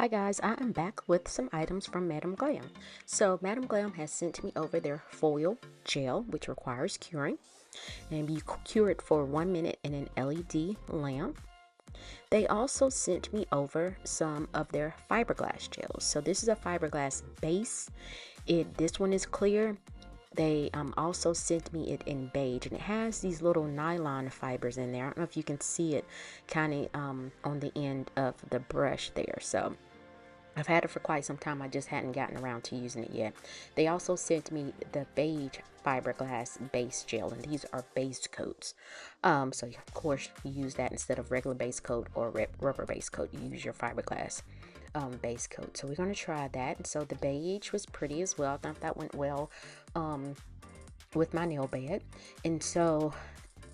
Hi guys, I am back with some items from 𝒊𝒔𝒉. So 𝒊𝒔𝒉 has sent me over their foil gel, which requires curing, and you cure it for 1 minute in an LED lamp. They also sent me over some of their fiberglass gels. So this is a fiberglass base. This one is clear. They also sent me it in beige, and it has these little nylon fibers in there. I don't know if you can see it kind of on the end of the brush there. So I've had it for quite some time. I just hadn't gotten around to using it yet. They also sent me the beige fiberglass base gel, and these are base coats. So of course you use that instead of regular base coat or rubber base coat. You use your fiberglass base coat. So we're going to try that. And so the beige was pretty as well. I thought that went well with my nail bed. And so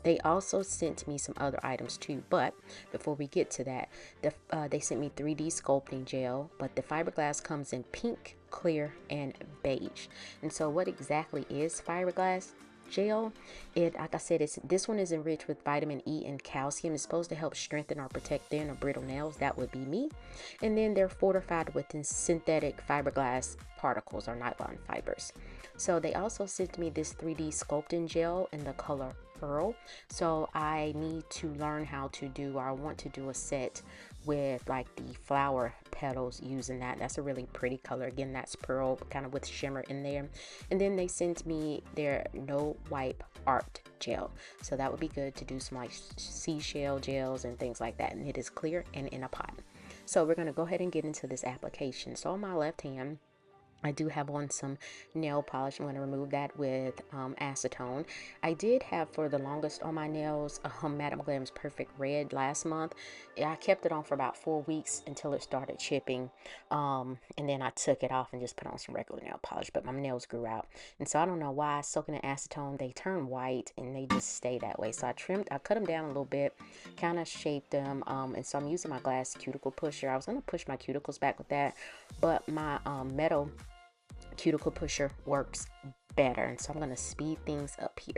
they also sent me some other items too, but before we get to that, they sent me 3D sculpting gel, but the fiberglass comes in pink, clear, and beige. And so what exactly is fiberglass gel? Like I said, this one is enriched with vitamin E and calcium. It's supposed to help strengthen or protect thin or brittle nails. That would be me. And then they're fortified with synthetic fiberglass particles or nylon fibers. So they also sent me this 3D sculpting gel in the color Pearl. So I need to learn how to do, or I want to do a set with like the flower petals using that. That's a really pretty color. Again, that's Pearl, kind of with shimmer in there. And then they sent me their no wipe art gel. So that would be good to do some like seashell gels and things like that. And it is clear and in a pot. So we're going to go ahead and get into this application. So on my left hand, I do have on some nail polish. I'm going to remove that with acetone. I did have for the longest on my nails 𝒊𝒔𝒉's Perfect Red last month. I kept it on for about 4 weeks until it started chipping, and then I took it off and just put on some regular nail polish, but my nails grew out. And so I don't know why, soaking in acetone, they turn white and they just stay that way. So I cut them down a little bit, kind of shaped them, and so I'm using my glass cuticle pusher. I was going to push my cuticles back with that, but my metal cuticle pusher works better, and so I'm going to speed things up here.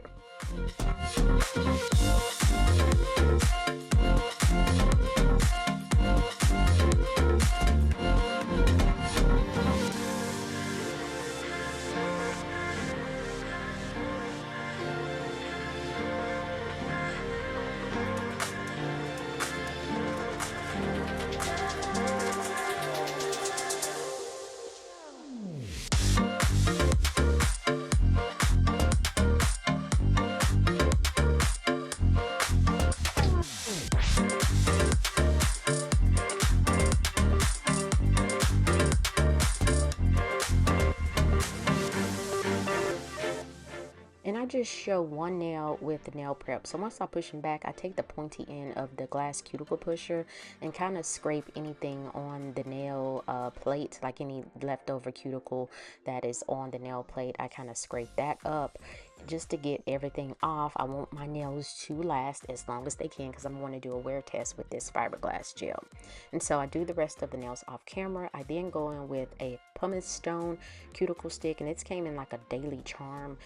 And I just show one nail with the nail prep. So once I push them back, I take the pointy end of the glass cuticle pusher and kind of scrape anything on the nail plate, like any leftover cuticle that is on the nail plate. I kind of scrape that up just to get everything off. I want my nails to last as long as they can because I'm going to do a wear test with this fiberglass gel. And so I do the rest of the nails off camera. I then go in with a pumice stone cuticle stick, and it's came in like a Daily Charm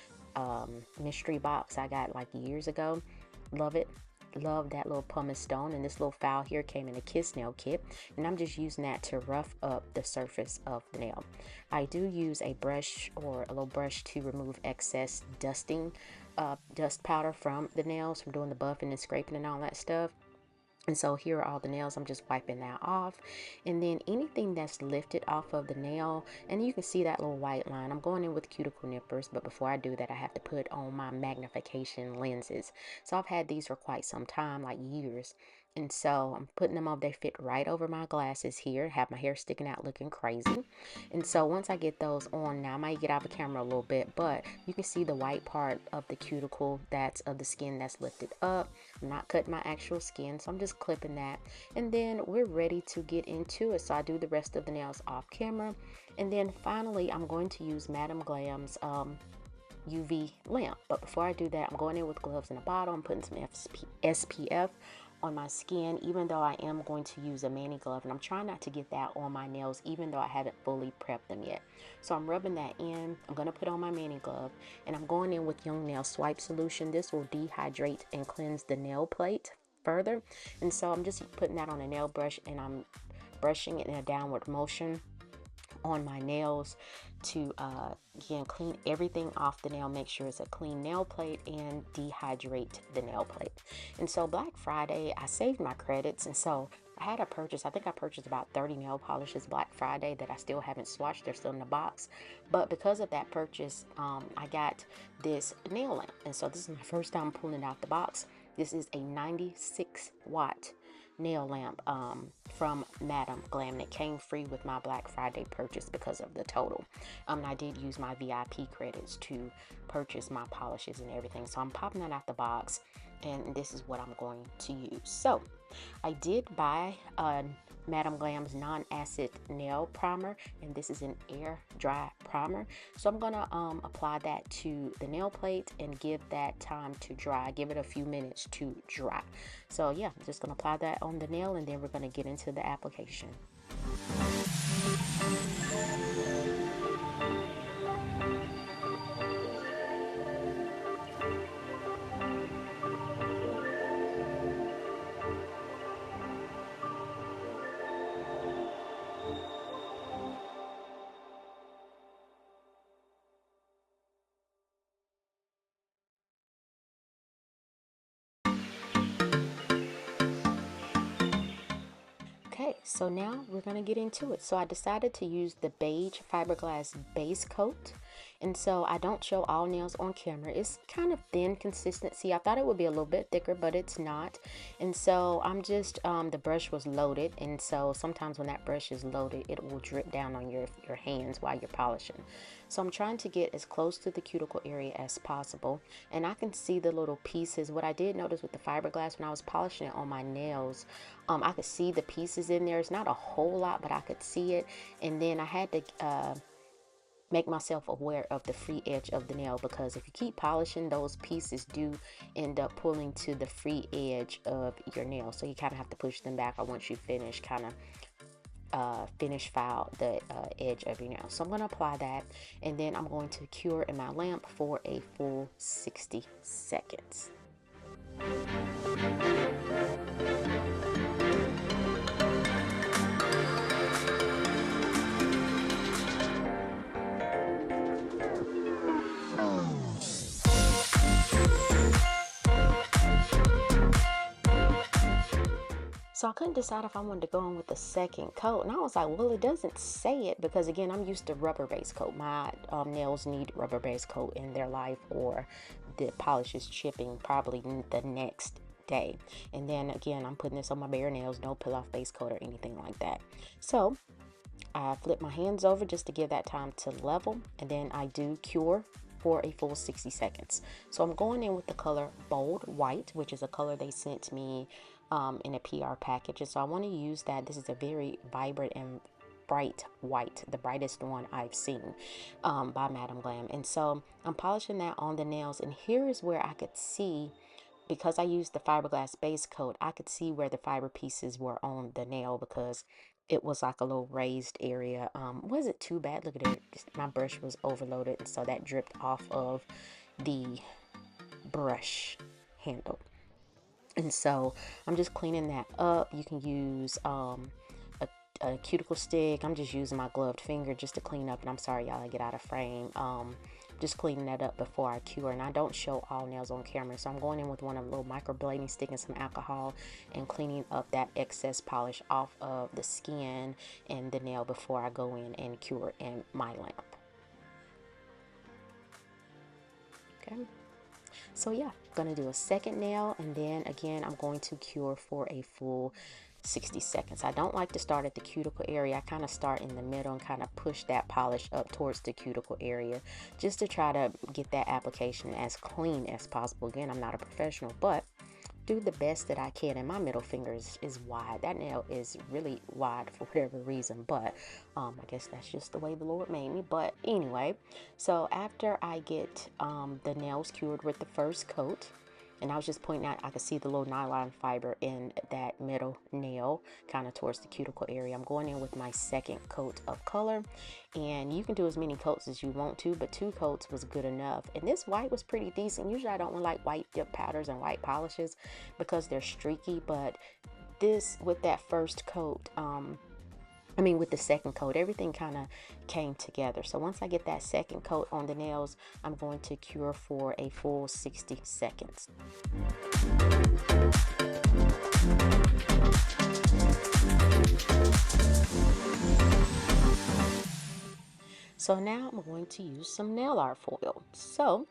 mystery box I got like years ago. Love it. Love that little pumice stone. And this little file here came in a kiss nail kit, and I'm just using that to rough up the surface of the nail. I do use a brush or a little brush to remove excess dust powder from the nails from doing the buffing and scraping and all that stuff. And so here are all the nails. I'm just wiping that off. And then anything that's lifted off of the nail, and you can see that little white line. I'm going in with cuticle nippers, but before I do that, I have to put on my magnification lenses. So I've had these for quite some time, like years. And so I'm putting them on. They fit right over my glasses here. Have my hair sticking out looking crazy. And so once I get those on, now I might get out of the camera a little bit, but you can see the white part of the cuticle that's of the skin that's lifted up. I'm not cutting my actual skin, so I'm just clipping that. And then we're ready to get into it. So I do the rest of the nails off camera. And then finally, I'm going to use 𝒊𝒔𝒉's UV lamp. But before I do that, I'm going in with gloves and a bottle. I'm putting some SPF on my skin, even though I am going to use a mani glove, and I'm trying not to get that on my nails even though I haven't fully prepped them yet. So I'm rubbing that in. I'm going to put on my mani glove, and I'm going in with Young Nail Swipe Solution. This will dehydrate and cleanse the nail plate further. And so I'm just putting that on a nail brush, and I'm brushing it in a downward motion on my nails to again clean everything off the nail, make sure it's a clean nail plate, and dehydrate the nail plate. And so Black Friday, I saved my credits, and so I had a purchase. I think I purchased about 30 nail polishes Black Friday that I still haven't swatched. They're still in the box, but because of that purchase, I got this nail lamp, and so this is my first time pulling it out the box. This is a 96-watt nail lamp from 𝑻𝒊𝒔𝒉, and it came free with my Black Friday purchase because of the total. And I did use my VIP credits to purchase my polishes and everything. So I'm popping that out the box, and this is what I'm going to use. So I did buy 𝑻𝒊𝒔𝒉's non-acid nail primer, and this is an air dry primer. So I'm gonna apply that to the nail plate and give that time to dry, give it a few minutes to dry. So yeah, I'm just gonna apply that on the nail, and then we're gonna get into the application. Okay, so now we're going to get into it. So I decided to use the beige FiberGlass base coat. And so I don't show all nails on camera. It's kind of thin consistency. I thought it would be a little bit thicker, but it's not. And so I'm just, the brush was loaded. And so sometimes when that brush is loaded, it will drip down on your hands while you're polishing. So I'm trying to get as close to the cuticle area as possible. And I can see the little pieces. What I did notice with the FiberGlass when I was polishing it on my nails, I could see the pieces in there. It's not a whole lot, but I could see it. And then I had to make myself aware of the free edge of the nail, because if you keep polishing, those pieces do end up pulling to the free edge of your nail. So you kind of have to push them back, or once you finish, kind of finish file the edge of your nail. So I'm going to apply that, and then I'm going to cure in my lamp for a full 60 seconds. So I couldn't decide if I wanted to go on with the second coat, and I was like, well, it doesn't say it, because again, I'm used to rubber base coat. My nails need rubber base coat in their life, or the polish is chipping probably the next day. And then again, I'm putting this on my bare nails, no peel off base coat or anything like that. So I flip my hands over just to give that time to level, and then I do cure for a full 60 seconds. So I'm going in with the color Bold White, which is a color they sent me in a PR package. And so I want to use that. This is a very vibrant and bright white, the brightest one I've seen by 𝑻𝒊𝒔𝒉. And so I'm polishing that on the nails, and here is where I could see, because I used the FiberGlass base coat, I could see where the fiber pieces were on the nail, because it was like a little raised area. Wasn't too bad. Look at it. My brush was overloaded, and so that dripped off of the brush handle. And so I'm just cleaning that up. You can use a cuticle stick. I'm just using my gloved finger just to clean up. And I'm sorry, y'all, I get out of frame. Just cleaning that up before I cure. And I don't show all nails on camera, so I'm going in with one of the little microblading stick and some alcohol and cleaning up that excess polish off of the skin and the nail before I go in and cure in my lamp. Okay. So yeah, I'm gonna do a second nail, and then again I'm going to cure for a full 60 seconds. I don't like to start at the cuticle area. I kind of start in the middle and kind of push that polish up towards the cuticle area, just to try to get that application as clean as possible. Again, I'm not a professional, but do the best that I can. And my middle finger is wide. That nail is really wide for whatever reason, but I guess that's just the way the Lord made me. But anyway, so after I get the nails cured with the first coat, and I was just pointing out, I could see the little nylon fiber in that middle nail, kind of towards the cuticle area. I'm going in with my second coat of color, and you can do as many coats as you want to, but 2 coats was good enough. And this white was pretty decent. Usually I don't like white dip powders and white polishes because they're streaky, but this, with that first coat, with the second coat, everything kind of came together. So once I get that second coat on the nails, I'm going to cure for a full 60 seconds. So now I'm going to use some nail art foil. So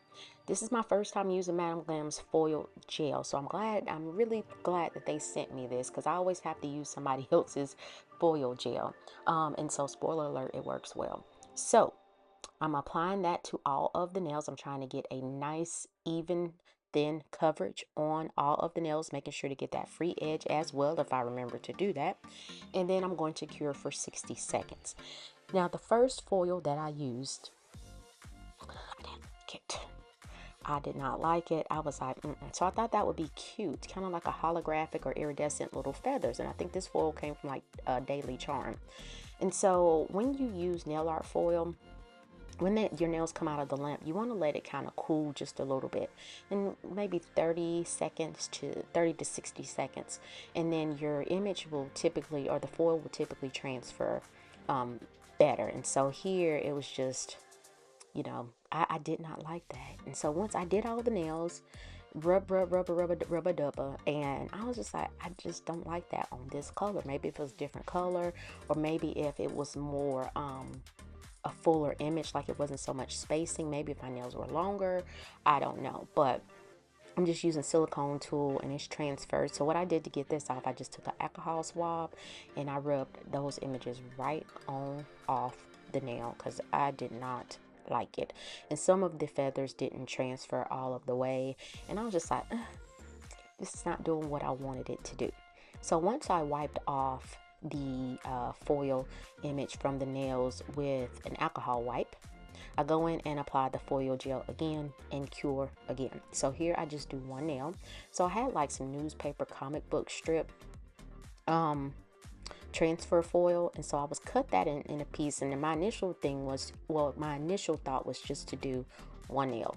this is my first time using 𝑻𝒊𝒔𝒉's foil gel. So I'm really glad that they sent me this, because I always have to use somebody else's foil gel. And so spoiler alert, it works well. So I'm applying that to all of the nails. I'm trying to get a nice, even, thin coverage on all of the nails, making sure to get that free edge as well, if I remember to do that. And then I'm going to cure for 60 seconds. Now, the first foil that I used, I didn't like it. I did not like it. I was like, So I thought that would be cute, kind of like a holographic or iridescent little feathers. And I think this foil came from like Daily Charm. And so when you use nail art foil, when your nails come out of the lamp, you want to let it kind of cool just a little bit, and maybe 30 to 60 seconds. And then your image will typically, or the foil will typically transfer better. And so here it was just, I did not like that. And so once I did all the nails, rubber, and I was just like, I just don't like that on this color. Maybe if it was a different color, or maybe if it was more a fuller image, like it wasn't so much spacing, maybe if my nails were longer, I don't know. But I'm just using silicone tool and it's transferred. So what I did to get this off, I just took an alcohol swab and I rubbed those images right on off the nail, because I did not like it. And some of the feathers didn't transfer all of the way, and I was just like, this is not doing what I wanted it to do. So once I wiped off the foil image from the nails with an alcohol wipe, I go in and apply the foil gel again and cure again. So here I just do one nail. So I had like some newspaper comic book strip transfer foil, and so I was cut that in a piece. And then my initial thought was just to do one nail.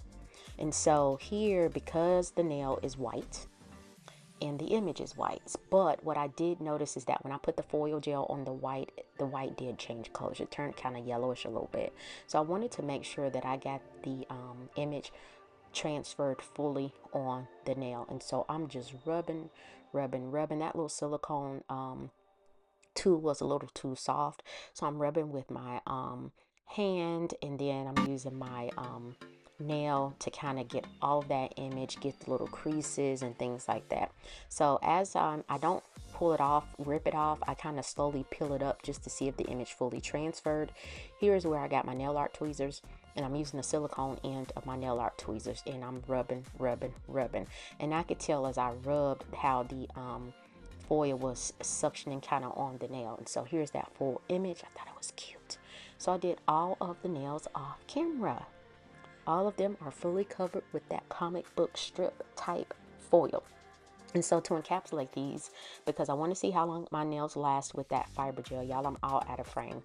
And so here, because the nail is white and the image is white, but what I did notice is that when I put the foil gel on the white did change colors. It turned kind of yellowish a little bit. So I wanted to make sure that I got the image transferred fully on the nail. And so I'm just rubbing. That little silicone tool was a little too soft, so I'm rubbing with my hand, and then I'm using my nail to kind of get all that image, get the little creases and things like that. So as I don't pull it off, rip it off, I kind of slowly peel it up just to see if the image fully transferred. Here's where I got my nail art tweezers, and I'm using the silicone end of my nail art tweezers, and I'm rubbing. And I could tell as I rubbed how the foil was suctioning kind of on the nail. And so here's that full image. I thought it was cute. So I did all of the nails off camera. All of them are fully covered with that comic book strip type foil. And so to encapsulate these, because I want to see how long my nails last with that fiber gel, y'all, I'm all out of frame.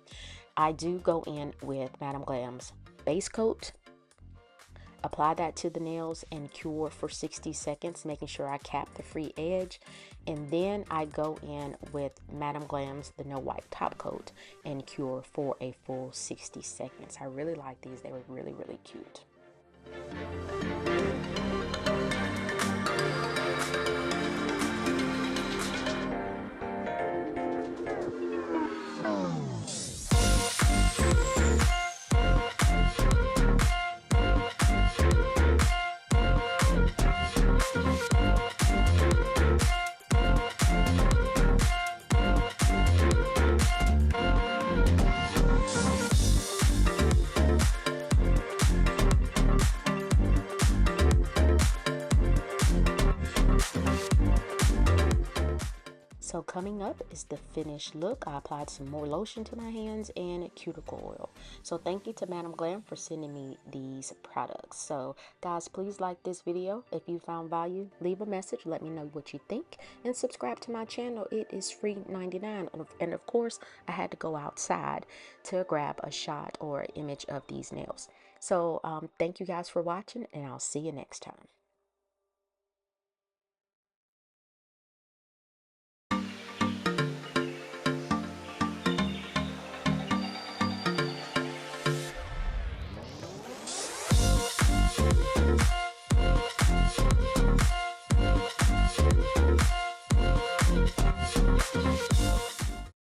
I do go in with 𝑻𝒊𝒔𝒉's base coat, apply that to the nails, and cure for 60 seconds, making sure I cap the free edge. And then I go in with 𝑻𝒊𝒔𝒉's the no wipe top coat and cure for a full 60 seconds. I really like these. They were really, really cute. So coming up is the finished look. I applied some more lotion to my hands and cuticle oil. So thank you to 𝑻𝒊𝒔𝒉 for sending me these products. So guys, please like this video. If you found value, leave a message. Let me know what you think. And subscribe to my channel. It is free 99. And of course, I had to go outside to grab a shot or image of these nails. So thank you guys for watching, and I'll see you next time.